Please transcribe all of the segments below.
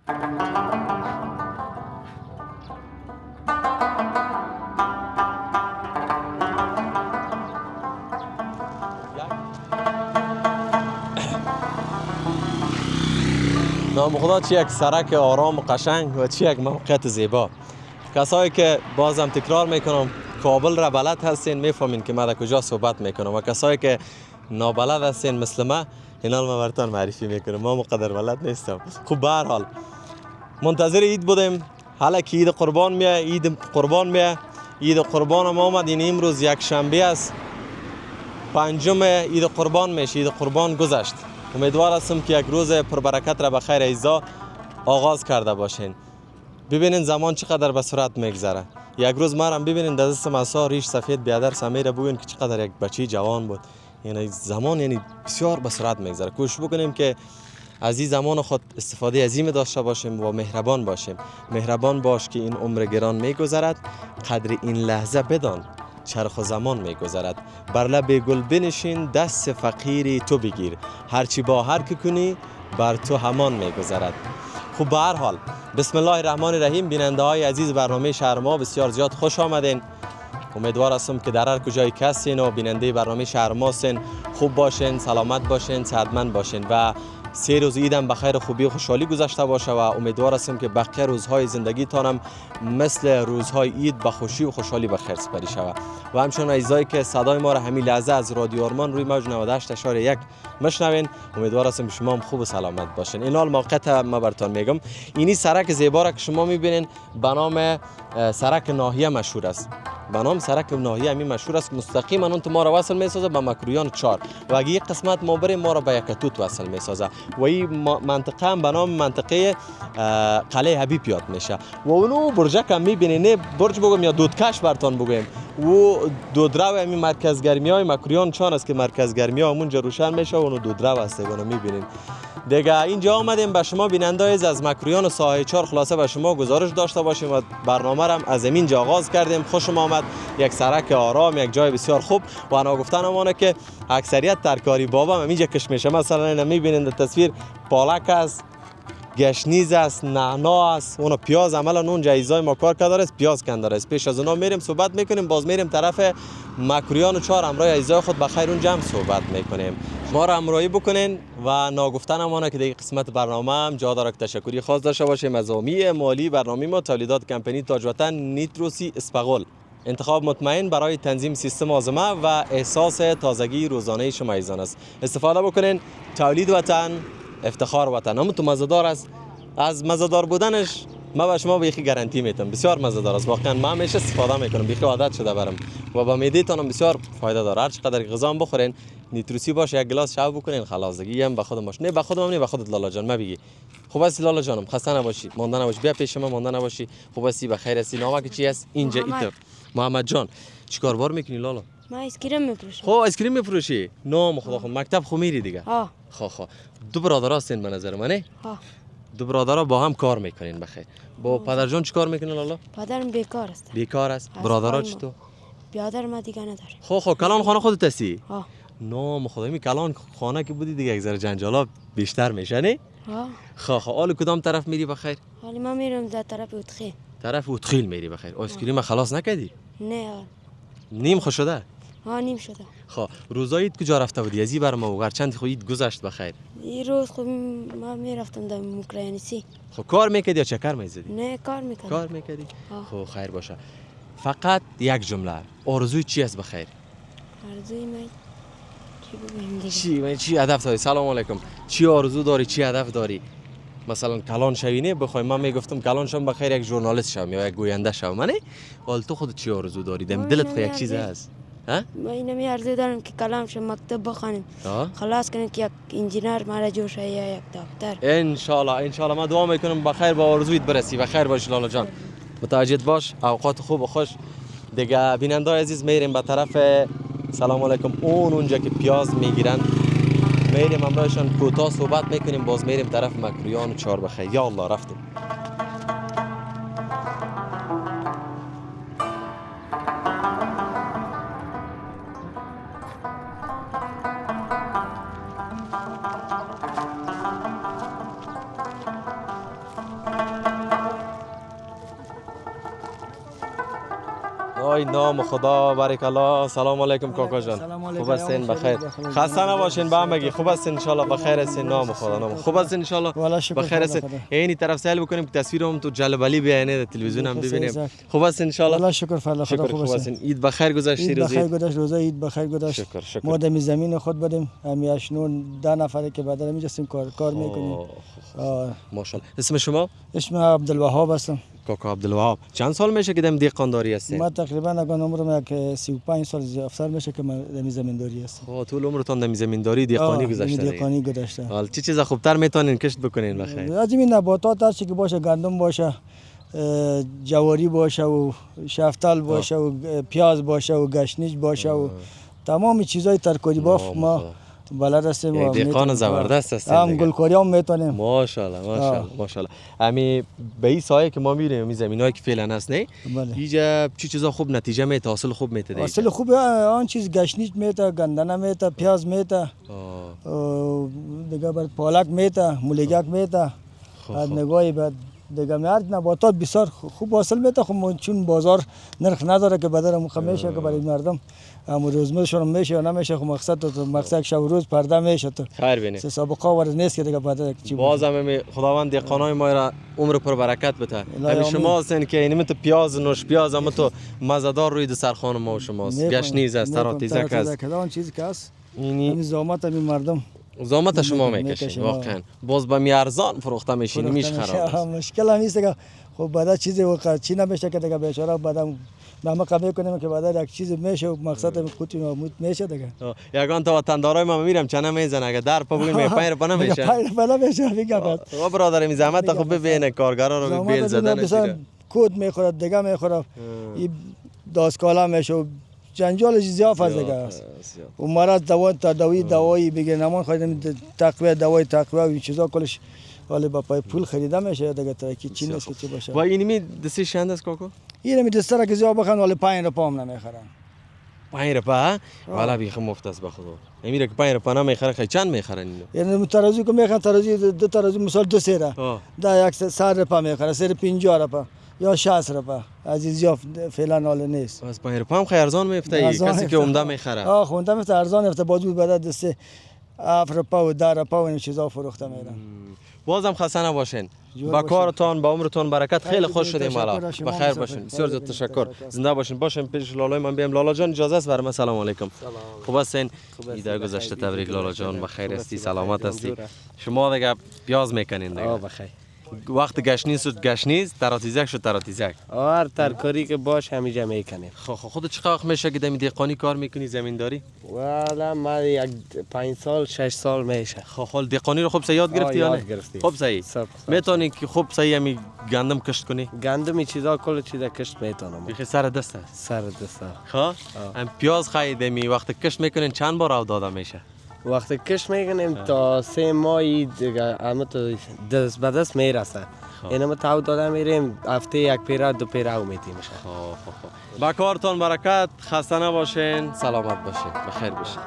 نام خدا چه یک سرک آرام و قشنگ و چه یک موقعیت زیبا. کسایی که بازم تکرار میکنم کابل را بلد هستین میفهمین که من در کجا صحبت میکنم و کسایی که نابلد هستین مثل ما اینا ما براتون معرفی میکنم. ما مقدر بلد نیستم. خب به هر حال منتظر عید بودیم. حالا که عید قربان میه عید قربان ما آمد. این امروز یک شنبه است، پنجم عید قربان میشه. عید قربان گذشت. امیدوار هستم که یک روز پربرکت را به خیر عزیزا آغاز کرده باشین. ببینین زمان چقدر به سرعت میگذره. یک روز ما هم ببینین در دست مسا ریش سفید بیادر سمیره بگوین که چقدر یک بچه جوان بود. یعنی زمان یعنی بسیار به سرعت میگذره. کوشش بکنیم که از این زمان خود استفاده عظیم داشته باشیم و مهربان باشیم. مهربان باش که این عمر گران میگذرد، قدر این لحظه بدان چرخ و زمان میگذرد. بر لب گل بنشین دست فقیری تو بگیر، هرچی با هر که کنی بر تو همان میگذرد. خب به هر حال بسم الله الرحمن الرحیم. بیننده های عزیز برنامه شهر ما بسیار زیاد خوش آمدین. امیدوار هستم که در هر کجای کسین و بیننده برنامه شهر ما سین خوب باشین، سلامت باشین، صحتمند باشین و 3 روز عیدم به خیر خوبی و خوشحالی گذشته باشه و امیدوار هستم که بقیه روزهای زندگیتانم مثل روزهای عید به خوشی و خوشحالی به خیر سپری شود. و همچنین عزیزایی که صدای ما را همین لحظه از رادیو آرمان روی موج 98.1 میشنوین، امیدوار هستم شما هم خوب و سلامت باشین. این حال موقعیت ما براتون میگم. اینی سرک زیبا را که شما میبینین به نام سرک ناحیه مشهور است. به نام سرک ناحیه همین مشهور است. مستقیما اون تو ما را وصل میسازه به مکرویان 4 و اگه یک قسمت ما بریم ما را به یکتوت وصل میسازه و این منطقه هم به نام منطقه قلعه حبیب یاد میشه. و اونو برج که میبینین، برج بگم یا دودکش برتون بگم، و دودرو همین مرکز گرمی های مکرویان 4 است که مرکز گرمی ها همونجا روشن میشه و اونو دودرو است. اونو میبینین دیگه. اینجا آمدیم به شما بیننده از مکرویان و ساحه 4 خلاصه به شما گزارش داشته باشیم و برنامه را از اینجا آغاز کردیم. خوشم آمد. یک سرک آرام، یک جای بسیار خوب و انا گفتن امانه که اکثریت ترکاری بابا هم اینجا کش میشه. مثلا اینا میبینید در تصویر پالک است، گشنیز است، نعنا است، اون پیاز عملا اون جایزای ما کار کرده است، پیاز کنده است. پیش از اونا میریم صحبت میکنیم، باز میریم طرف مکرویان 4 همراه عزیزای خود بخیر اون جمع صحبت میکنیم. ما را همراهی بکنین و ناگفتن امانه که در قسمت برنامه هم جا داره که تشکری خاص داشته باشیم از عامی مالی برنامه ما تولیدات کمپانی تاج وطن نیتروسی اسپغول. انتخاب مطمئن برای تنظیم سیستم آزمه و احساس تازگی روزانه شما عزیزان است. استفاده بکنین. تولید وطن، افتخار وطن. همون تو مزه‌دار است. از مزه‌دار بودنش ما به شما بیخی گارانتی میتونم بسیار مزه‌دار است. واقعا من همیشه استفاده میکنم، بیخی عادت شده برم و با معده‌تان بسیار فایده داره. هر چقدر غذا بخورین نیتروسی باشه، یک گلاس شراب بکنین خلاص دیگه. هم به خودم باش، نه به خودم نه به خودت لالا جان. ما بگی خوب است لالا جانم، خسته نباشی، مانده نباشی، بیا پیش ما مانده نباشی. خوب هستی، بخیر هستی؟ نامک چی است اینجا؟ ایت محمد جان چیکار بار میکنی لالا؟ من اسکریم میفروشم. خب اسکریم میفروشی؟ نام خدا. خب مکتب خو میری دیگه؟ ها. خب دو برادر هستین به نظر من. ها. دو برادرها با هم کار میکنین بخیر. با پدر جان چیکار میکنه لالا؟ پدرم بیکار است. بیکار است. برادرها چطور؟ برادر ما دیگه نداره. خب کلان خانه خودت هستی؟ ها. نام خدا. می کلان خانه که بودی دیگه یک ذره جنجالا بیشتر میشه نه؟ ها. خب حالا کدام طرف میری بخیر؟ حالا ما میرم در طرف اتخیل. طرف اتخیل میری بخیر. اسکریم خلاص نکردی؟ نه. نیم خوش شده؟ ها نیم شده. خب روزای کجا رفته بودی؟ ازی بر ما وگر چند خو گذشت بخیر. این روز خب ما میرفتم در مکرانسی. خب کار میکردی یا چکر میزدی؟ نه کار میکردم. کار میکردی؟ خب خیر باشه. فقط یک جمله آرزوی چی است بخیر؟ آرزوی من چی بگم دیگه؟ چی هدف داری؟ سلام علیکم. چی آرزو داری؟ چی هدف داری؟ مثلا کلان شوی نه بخوای من میگفتم کلان شم بخیر یک ژورنالیست شم یا یک گوینده شم. من ولی تو خودت چی آرزو داری؟ دلت خو یک چیز هست؟ ها؟ من اینم آرزو دارم که کلام شم مکتب بخوانم. خلاص کنم که یک انجینر مرا جور شه یا یک دکتر. ان شاء الله من دعا میکنم بخیر با آرزویت برسی. بخیر باش لالا جان. متواجد باش. اوقات خوب و خوش. دیگه بیننده عزیز میریم به طرف سلام علیکم اونجا که پیاز میگیرن. میریم همراهشان کوتاه صحبت میکنیم باز میریم طرف مکرویان 4 بخیر. یا الله رفتیم. آی نام خدا بارک الله. سلام علیکم کاکا جان. خوب هستین؟ بخیر. خسته نباشین. به همگی خوب هستین ان شاء الله بخیر هستین. نام خدا نام خوب هستین ان شاء الله بخیر هستین. اینی طرف سیل بکنیم که تصویرم تو جلبلی بیاینه تلویزیون هم ببینیم. خوب هستین ان شاء الله؟ والله شکر فضل خدا خوب هستین. عید بخیر گذشت. بخیر گذشت. روزه عید بخیر گذشت. ما در زمین خود بودیم. همین اشنون 10 نفره که بعد میجستیم کار میکنیم. ماشاءالله. اسم شما؟ اسم عبدالوهاب هستم. کاکا عبدالوهاب. چند سال میشه که دم دیقانداری هستین؟ ما تقریبا اگر عمرم یک 35 سال افسر میشه که من دم زمینداری هستم. طول عمرتون دم زمینداری دیقانی گذشته. دیقانی گذشته. حالا چه چیزا خوبتر میتونین کشت بکنین بخیر؟ از این نباتات هر چی که باشه، گندم باشه، جواری باشه و شفتال باشه و پیاز باشه و گشنیج باشه و تمام چیزای ترکاری باف ما بلد هستیم. دیقان زبردست هستیم. هم گلکاری هم میتونیم. ماشاءالله ماشاءالله ماشاءالله. امی به این سایه که ما میریم این زمینایی که فعلا هست نه اینجا چی چیزا خوب نتیجه میده، حاصل خوب میده. حاصل خوب آن چیز گشنیج میده، گندنه میده، پیاز میده، دیگه بعد پالک میده، مولیگک میده. از نگاهی بعد دیگه مرد نباتات بسیار خوب حاصل میده. خب چون بازار نرخ نداره که بدر میشه که برای مردم امروز روزمرهشون میشه یا نمیشه. خب مقصد شب روز پرده میشه تو خیر بینی سابقه ور نیست که دیگه بدر چی بازم خداوند دیقانای ما را عمر پر برکت بده. همین شما هستین که اینم تو پیاز نوش پیاز هم تو مزه‌دار روی دسترخوان ما و شماست. گشنیز است، تراتیزک است. اون چیزی که است این زحمت همین مردم زحمت شما میکشین واقعا. باز به میارزان فروخته میشین میش خراب. مشکل هم نیست که خب بعد چیزی وقت چی نمیشه که دیگه بیچاره بعدم نامه میکنیم که بعد یک چیز میشه و مقصد خودی نامود میشه دیگه. یگان تا وطندارای ما میرم چنه میزنه اگه در پا بگیم پای رپا نمیشه. پای رپا نمیشه میگم. و برادر می زحمت خب ببینه کارگرا رو بیل زدن کود میخورد دیگه میخورد این داسکالا میشه جنجال زیاد از دیگه است. و مرض دوایی بگیر نمان خواهیم تقویه دوای تقویه و این چیزا کلش ولی با پای پول خریده میشه دیگه ترکی چی نیست که چی باشه. و اینمی دستی چند است کاکا؟ اینمی دسته را که زیاد بخرن ولی 5 روپا هم نمیخرن. 5 روپا؟ والا بیخ مفت است به خدا. امیره که 5 روپا نمیخره خیلی چند میخرن اینو؟ یعنی ترازی که میخرن ترازی دو ترازی مثال 2 سیره. ده یک 100 روپا میخره، سر 50 روپا یا 60 روپا. از این زیاد فعلا حال نیست. از 5 روپا هم خیلی ارزان میفته کسی که عمده میخره. عمده میفته ارزان میفته باز بعد دسته 7 روپا و 10 روپا و این چیزا فروخته میرن. بازم خسته نباشین. با کارتان با عمرتون برکت. خیلی خوش شدیم والا. بخیر باشین. بسیار زیاد تشکر. زنده باشین. باشین پیش لالای من بیام. لالا جان اجازه است برام. سلام علیکم. خوب هستین؟ ایده گذشته تبریک لالا جان. بخیر هستی، سلامت هستی. شما دیگه پیاز میکنین دیگه. بخیر. وقت گشنیز شد گشنیز، تراتیزک شد تراتیزک. هر ترکاری که باش همیشه میکنیم. خود چقدر وقت میشه که دمی دیقانی کار میکنی زمینداری؟ والا من یک 5 سال 6 سال میشه. خب دیقانی رو خوب یاد گرفتی یا نه؟ خوب صحیح. میتونی که خوب صحیح همی گندم کشت کنی؟ گندم چیزا کل چیزا کشت میتونم. بخیر سر دست است. سر دست. خب هم پیاز خریدمی وقت کشت میکنین چند بار او داده میشه؟ وقتی کش میکنیم تا 3 ماهی دیگه اما تو دست به دست میرسه. اینم تو داده میریم هفته یک پیرا 2 پیرا میتیم میشه. با کارتون برکت. خسته نباشین، سلامت باشین، بخیر باشین.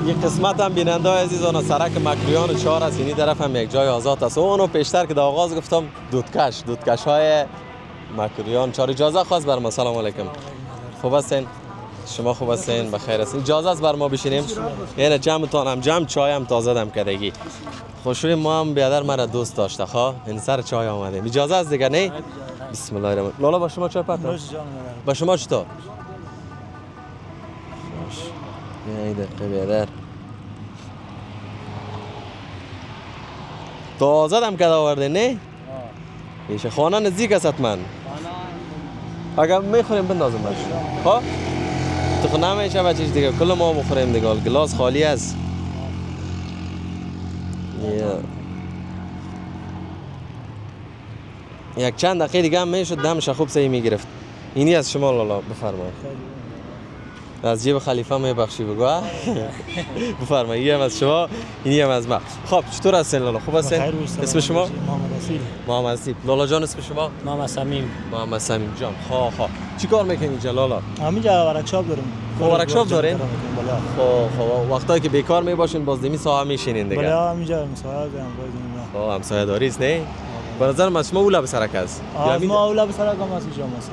این قسمت هم بیننده های عزیزان سرک مکریان 4 است. اینی طرف هم یک جای آزاد است. اونو پیشتر که در آغاز گفتم دودکش های مکریان 4. اجازه خواست بر ما. سلام علیکم. خوب هستین؟ شما خوب هستین؟ بخیر هستین؟ اجازه است بر ما بشینیم؟ یعنی جمعتان هم جمع چای هم تازه دم کردگی. خوشوی ما هم بیادر مرا دوست داشته خواه این سر چای آمدیم. اجازه است دیگه نه؟ بسم الله الرحمن. لالا با شما چای پتر؟ با شما چطور؟ یه دقیقه بیادر تازه دم کده آورده نه؟ ایشه خانه نزدیک است حتما. اگر میخوریم بندازم باش. خب؟ تو خود نمیشه بچهش دیگه کل ما بخوریم دیگه. گلاس خالی است. یک چند دقیقه دیگه هم میشد دمش خوب صحیح میگرفت. اینی از شما لالا بفرمایید. از جیب خلیفه میبخشی بگو ها؟ بفرمایید هم از شما اینی هم از من. خب چطور هستین لالا؟ خوب هستین؟ اسم شما؟ محمد اصیل. محمد اصیل. لالا جان اسم شما؟ محمد صمیم. محمد صمیم جان. خب چی کار میکنین اینجا لالا؟ همینجا ورکشاپ داریم. ورکشاپ دارین؟ بله. خب وقتایی که بیکار میباشین بازدمی ساحه میشینین دیگه. بله همینجا همسایه داریم. خب همسایه داری است نه؟ به نظر من شما اولا به سرک است. از ما اولا به سرک هم از اینجا مسا.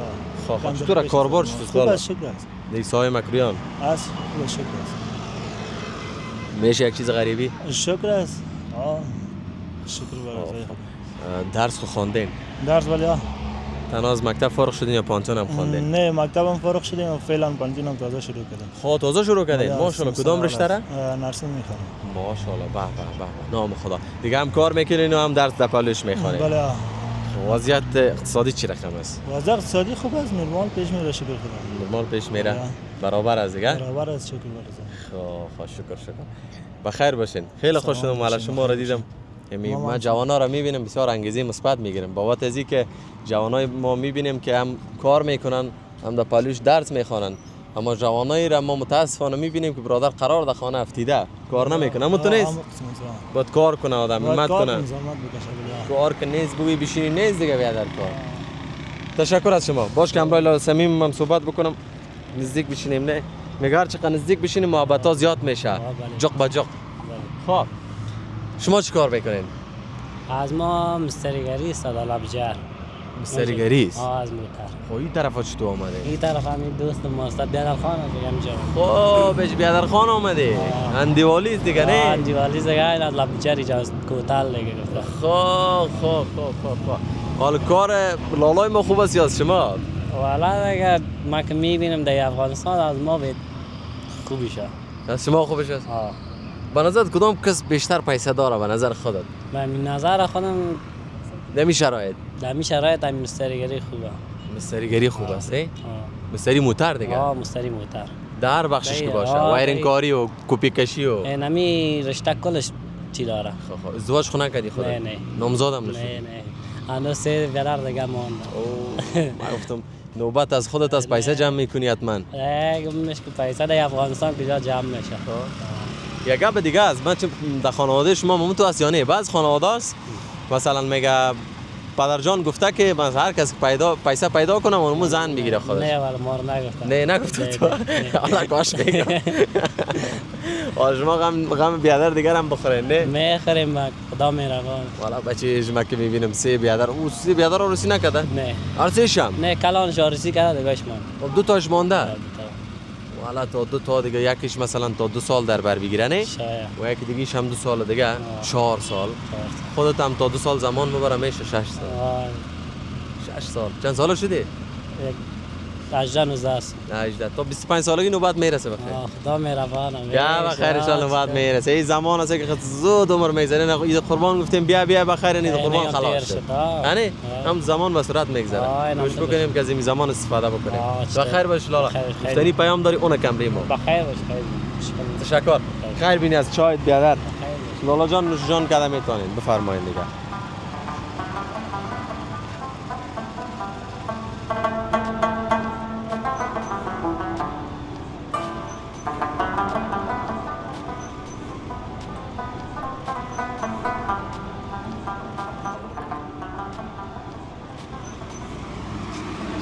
خب چطور کاربار چطور؟ خوب است شکر است. دیگه سایه مکریان. است خوب شکر است. میشه یک چیز غریبی؟ شکر است. شکر برای درس خو خواندین؟ درس ولی تنها از مکتب فارغ شدین یا پانتون هم خواندین؟ نه مکتبم فارغ شدیم و فعلا پانتون هم تازه شروع کردم. خب تازه شروع کردین؟ ماشاءالله کدام رشته را؟ نرسینگ میخوام. ماشاءالله به نام خدا. دیگه هم کار میکنین و هم درس در پالوش میخوانین؟ بله. وضعیت اقتصادی چی رقم است؟ وضعیت اقتصادی خوب است، نرمال پیش میره شکر خدا. نرمال پیش میره؟ برابر است دیگه؟ برابر است شکر خدا. خب شکر. بخیر باشین. خیلی خوش شدم حالا شما را دیدم. من جوانا را میبینم بسیار انگیزه مثبت میگیرم بابت از اینکه جوانای ما میبینیم که هم کار میکنن هم در پالوش درس میخوانن اما جوانایی را ما متاسفانه میبینیم که برادر قرار در خانه افتیده کار نمیکنه اما تو نیست باید کار کنه آدم همت کنه کار که نیست بوی بشینی نیست دیگه بیادر کار. تشکر از شما. باش که امرای صمیم من صحبت بکنم نزدیک بشینیم نه میگه هر چقدر نزدیک بشینیم محبت ها زیاد میشه جق با جق. خب شما چی کار میکنین؟ از ما مستریگری است در لبجر. مستریگری است؟ از موتر. خب این طرف چطور آمده؟ این طرف همین دوست ماست بیادر خان دیگه اینجا. خب بهش بیادر خان آمده؟ اندیوالی است دیگه نه؟ اندیوالی دیگه از لبجر اینجا کوتال دیگه گفته. خب حال کار لالای ما خوب است یا از شما؟ والا دیگه ما که میبینم در افغانستان از ما بید خوبی شد. از شما خوبش است؟ به نظر کدام کس بیشتر پیسه داره به نظر خودت؟ به نظر خودم دمی شرایط همین مستریگری خوبه. مستریگری خوب است مستری موتر دیگه؟ مستری موتر در بخشش که باشه وایرینگ کاری و کپی کشی و نمی رشته کلش چی داره. خب ازدواج خو نکردی خودت؟ نه نامزادم نشد؟ نه انا سه برادر دیگه مونده. من گفتم نوبت از خودت از پیسه جمع میکنی حتما؟ گفتمش که پیسه در افغانستان کجا جمع میشه. یه گپ دیگه است من در خانواده شما ممکن تو است یا نه بعض خانواده است مثلا میگه پدر جان گفته که مثلا هر کس پیسه پیدا کنه اونمو زن بگیره خودش. نه ولی ما رو نگفتم. نه نگفته تو. حالا کاش میگم. شما غم بیادر دیگر هم بخورین نه؟ میخوریم خدا مهربان. والا بچه شما که میبینم سه بیادر او سه بیادر رو رسی نکرده؟ نه. هر سه شم؟ نه کلانش رسی کرده دیگهش ماند. دو تاش مانده؟ والا تا دو تا دیگه یکیش مثلا تا 2 سال در بر بگیره نه؟ شاید. و یکی دیگهش هم 2 سال دیگه 4 سال. خودت هم تا 2 سال زمان میبره میشه 6 سال. 6 سال. چند سال شده؟ 18 19 است. 18 تا 25 سالگی نوبت میرسه بخیر. خدا مهربانه. یا بخیر ان شاء الله نوبت میرسه. این زمان است که زود عمر میگذره نه عید قربان گفتیم بیا بخیر این قربان خلاص شد. یعنی هم زمان به سرعت میگذره. کوشش بکنیم که از این زمان استفاده بکنیم. بخیر باش لالا. گفتنی پیام داری اون کم ریمو. بخیر باش. تشکر. خیر بینی از چای بیادر. لالا جان نوش جان کده میتونین بفرمایید دیگه.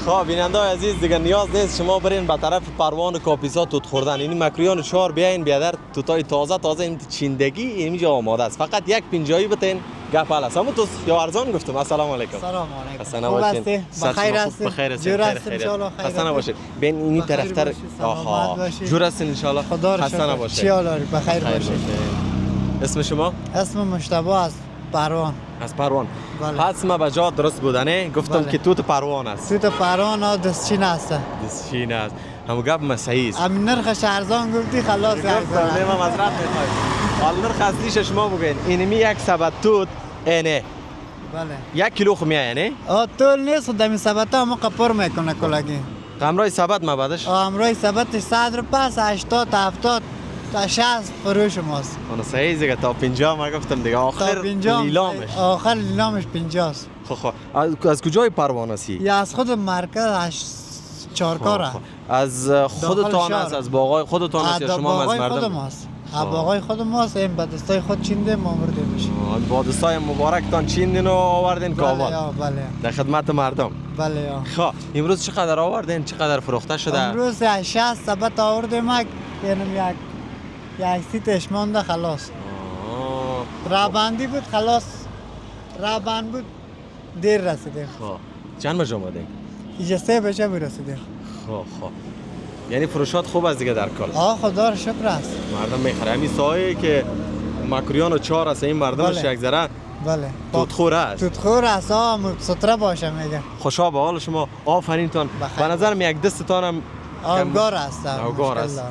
خب بیننده عزیز دیگه نیاز نیست شما برین به طرف پروان کاپیسا توت خوردن این مکریان 4 بیاین بیادر توتای تازه این چیندگی اینجا آماده است فقط یک پنجایی بتین گپ هست همون تو یا ارزان گفتم السلام علیکم. سلام علیکم. حسنا باشین. بخیر هستید. بخیر جور هستید ان شاء الله. حسنا باشین. بین اینی طرفتر آها جور هستین ان شاء الله. حسنا باشین. چی حالی؟ بخیر باشید. اسم شما؟ اسم مجتبی است. پروان. از پروان. بله. حتما به جا درست بودنه گفتم که توت پروان است. توت پروان و دستچین است. دستچین است. همون گپ ما صحیح است. همین نرخش ارزان گفتی خلاص گفتم نه ما مزرعت میخوایم. حالا نرخ اصلیش شما بگین اینمی یک سبد توت اینه. بله. 1 کیلو خو میایه نه؟ طول نیست دمی سبتا ما قپر میکنه کلاگی. امروز سبد ما بعدش؟ امروز سبتش 100 روپیه 80 تا 70 تا 60 فروش ماست. اون صحیح دیگه تا 50 ما گفتم دیگه آخر لیلامش. آخر لیلامش 50 است. خب از کجای پروان هستی؟ یا از خود مرکز چارکاره. از خودتان است، از باغای خودتان است یا شما هم از خود مردم؟ ماست. باغای خود ماست. این به دستای خود چیندیم آورده میشه. با دستای مبارکتان چیندین و آوردین کابل. بله. در خدمت مردم. بله یا. خب امروز چقدر آوردین؟ چقدر فروخته شده؟ امروز 60 ثبت آوردیم یعنی یک سیتش مانده خلاص. رابندی بود خلاص. رابند بود دیر رسیدیم. خب چند بجه آمدین؟ اینجا 3 بجه برسیدیم. خب یعنی فروشات خوب است دیگه در کل. خدا رو شکر است. مردم میخره همین سایه که مکرویان و چهار است این مردمش یک ذره بله. توتخور است. توتخور است ستره باشه میگه. خوشا به حال شما آفرینتان. به نظرم یک دستتان هم آبگار است. آبگار است.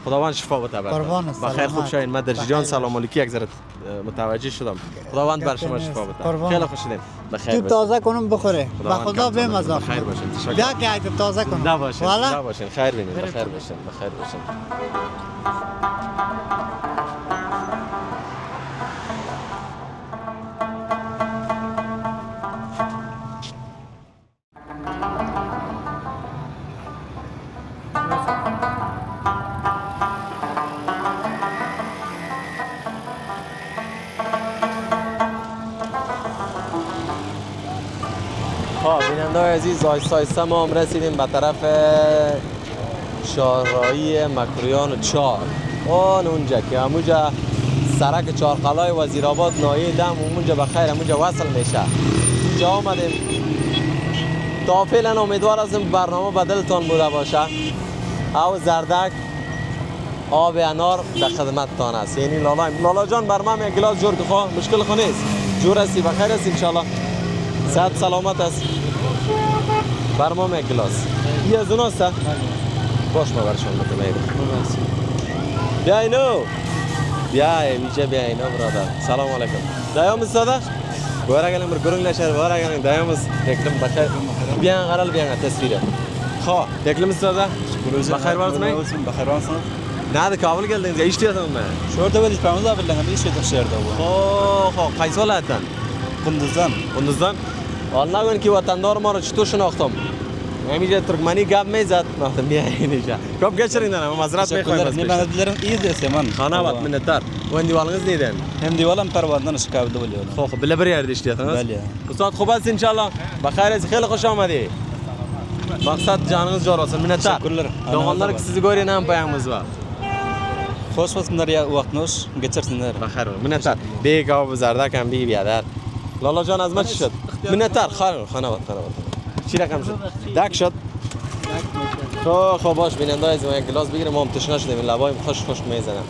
خداوند شفا بده قربان است. بخیر خوب شاین. من در جان سلام علیکی یک ذره متوجه شدم. خداوند بر شما شفا بده. خیلی خوش شدین. بخیر تو تازه کنم بخوره. به خدا به مزاق. بخیر باشین. تشکر. بیا که تو تازه کنم. نباشین. خیر بینید. بخیر باشین. بیننده‌های عزیز آیسته ما هم رسیدیم به طرف شاهراهی مکرویان 4 اونجا که همونجا سرک چهارقلای وزیرآباد ناحیه دم اونجا بخیر همونجا وصل میشه. اینجا آمدیم تا فعلا امیدوار هستم برنامه بدلتان بوده باشه. او زردک آب انار در خدمتتان است. یعنی لالا جان بر من یک گلاس جور که خواه مشکل خو نیست. جور هستی بخیر است انشالله. صحت سلامت است. بر ما یک گلاس. یه از اوناست؟ باش ما برشان بکنیم. بیا اینو. بیا اینو برادر. سلام علیکم. دایام استاده؟ بارا گلم برگرون لشر بارا گلم دایام است. یکلم بخیر. بیا قرال بیا تصویره. خا یکلم استاده؟ بخیر بارت می؟ بخیر بارت. نه ده کابل گلدین ایش دیدم من. شورت ولی پاموزا بلنگ میشه تو شهر دو. خو قیس ولایتن؟ قندوزان. حال نگوین که وطندار ما رو چطور شناختم. همینجا ترکمنی گپ میزد وقتی بیا اینجا. گپ گچرین دارم معذرت میخوایم. من دلم ایز است من. خانه وقت منتر. و دیوالنگز نیدن. هم دیوالم پروادن شکایت دولی. خب بله بری اردیش دیدن. بله. استاد خوب است ان شاء الله. بخیر است خیلی خوش آمدی. مقصد جانگز جور است منتر. دامانlar کسی گوری نام پیاموز و. خوش واسم در وقت نوش گچرسن در. بخیر منتر. بیگ آب زردک هم بی بیادر. لالا جان از من چی شد؟ منتر خانه چی رقم شد؟ دک شد؟ خب باش بیننده از ما یک گلاس بگیریم ما هم تشنه شدیم لبایم خوش میزنم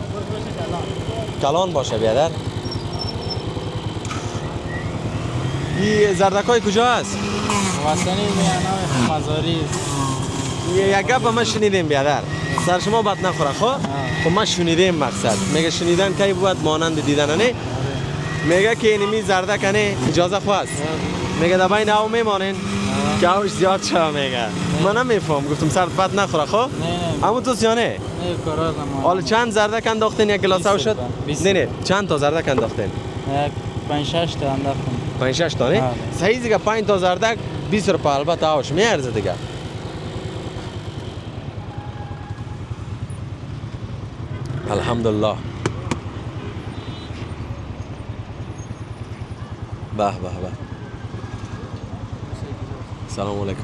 کلان باشه بیادر این زردکای کجا هست؟ وطنی میانه مزاری یک گپ من شنیدیم بیادر سر شما بد نخوره خب ما شنیدیم مقصد میگه شنیدن کی بود مانند دیدن نه؟ میگه که اینمی زردک نه اجازه خواست میگه در بین او میمانین که اوش زیاد شده میگه من نمیفهم گفتم سرت بد نخوره خب؟ اما تو سیانه؟ نه کارا حالا چند زردک انداختین یک گلاس او شد؟ نه چند تا زردک انداختین؟ 5-6 تا انداختم 5-6 تا نه؟ صحیح دیگه 5 تا زردک 20 روپیه البته اوش میارزه دیگه الحمدلله به سلام علیکم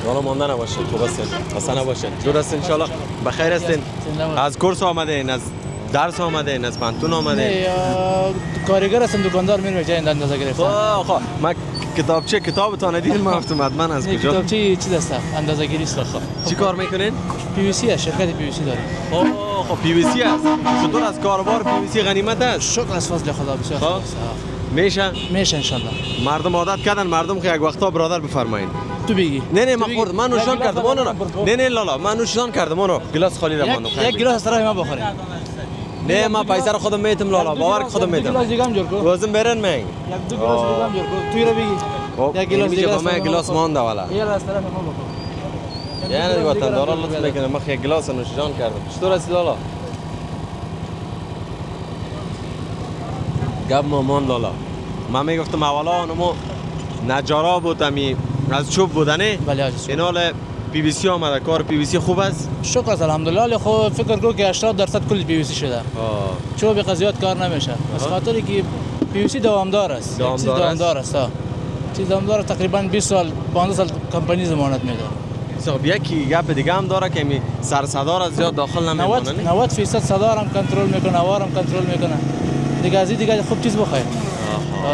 حالا مانده نباشین خوب هستین خسته نباشین جور هستین انشالله بخیر هستین از کورس آمدین از درس آمدین از پانتون آمدین کارگر هستم دکاندار میرم جای اندازه گرفتم خب من کتابتون ندیدم من گفتم حتما از کجا کتابچه چی دسته اندازه گیری است چی کار میکنین پی وی سی شرکت پی وی سی داریم خب پی وی سی است چطور از کاروبار پی وی سی غنیمت است شکر از فضل خدا بسیار میشه ان شاء الله مردم عادت کردن مردم که یک وقتا برادر بفرمایین تو بگی نه من خورد من نوشان کردم اونو نه لالا من نوشان کردم اونو گلاس خالی رمانو یک گلاس از طرف ما بخوریم نه من پیسه رو خودم میتم لالا باور خودم میتم گلاس دیگه هم جور کن روزم برن من یک دو گلاس دیگه هم جور کن توی رو بگی یک گلاس دیگه با من گلاس مونده والا یه از طرف ما بخور یعنی دیگه وطن دارا لطف میکنه من یک گلاس نوشان کردم چطور است لالا گب مامان لالا من میگفتم اولا اونمو نجارا بود امی از چوب بودنه بله حاجی. این حال پی وی سی آمده. کار پی وی سی خوب است. شکر است الحمدلله. خب فکر کنم که 80% کل پی وی سی شده. چوب قضیات کار نمیشه. از خاطری که پی وی سی دوامدار است. دوامدار است. چیز دوامدار تقریبا 20 سال 15 سال کمپانی ضمانت میده. صاحب یکی گپ دیگه هم داره که می سر صدا را زیاد داخل نمیمونه. 90% صدا هم کنترل میکنه، هوا هم کنترل میکنه. دیگه خوب چیز بخیر.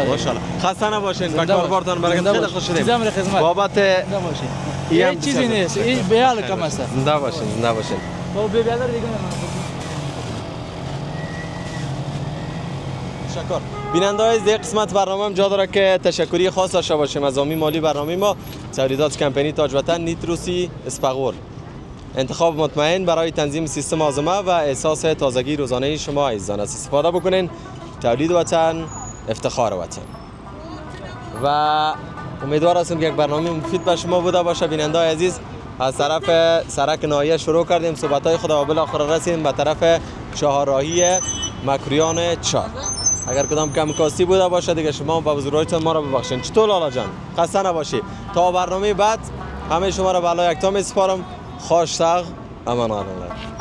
ماشاءالله. خسته نباشین. با کاربارتان برکت. خیلی خوش شدیم. بابت این چیزی نیست. این بیال کم است. زنده باشین. زنده باشین. با بیالر دیگه تشکر. بیننده‌های این قسمت برنامه هم جا داره که تشکری خاص داشته باشیم از عامی مالی برنامه ما تولیدات کمپانی تاج وطن نیتروسی اسپغول. انتخاب مطمئن برای تنظیم سیستم آزمه و احساس تازگی روزانه شما عزیزان است. استفاده بکنین. تولید وطن، افتخار وطن. و امیدوار هستم که یک برنامه مفید به شما بوده باشه. بیننده‌های عزیز از طرف سرک ناحیه شروع کردیم صحبت‌های خود و بالاخره رسیدیم به طرف چهارراهی مکریان 4. اگر کدام کم کاستی بوده باشه دیگه شما با بزرگوارتون ما را ببخشید. چطور لالا جان؟ خسته نباشی. تا برنامه بعد همه شما را به الله یکتا می‌سپارم. خوش ساغ امان الله.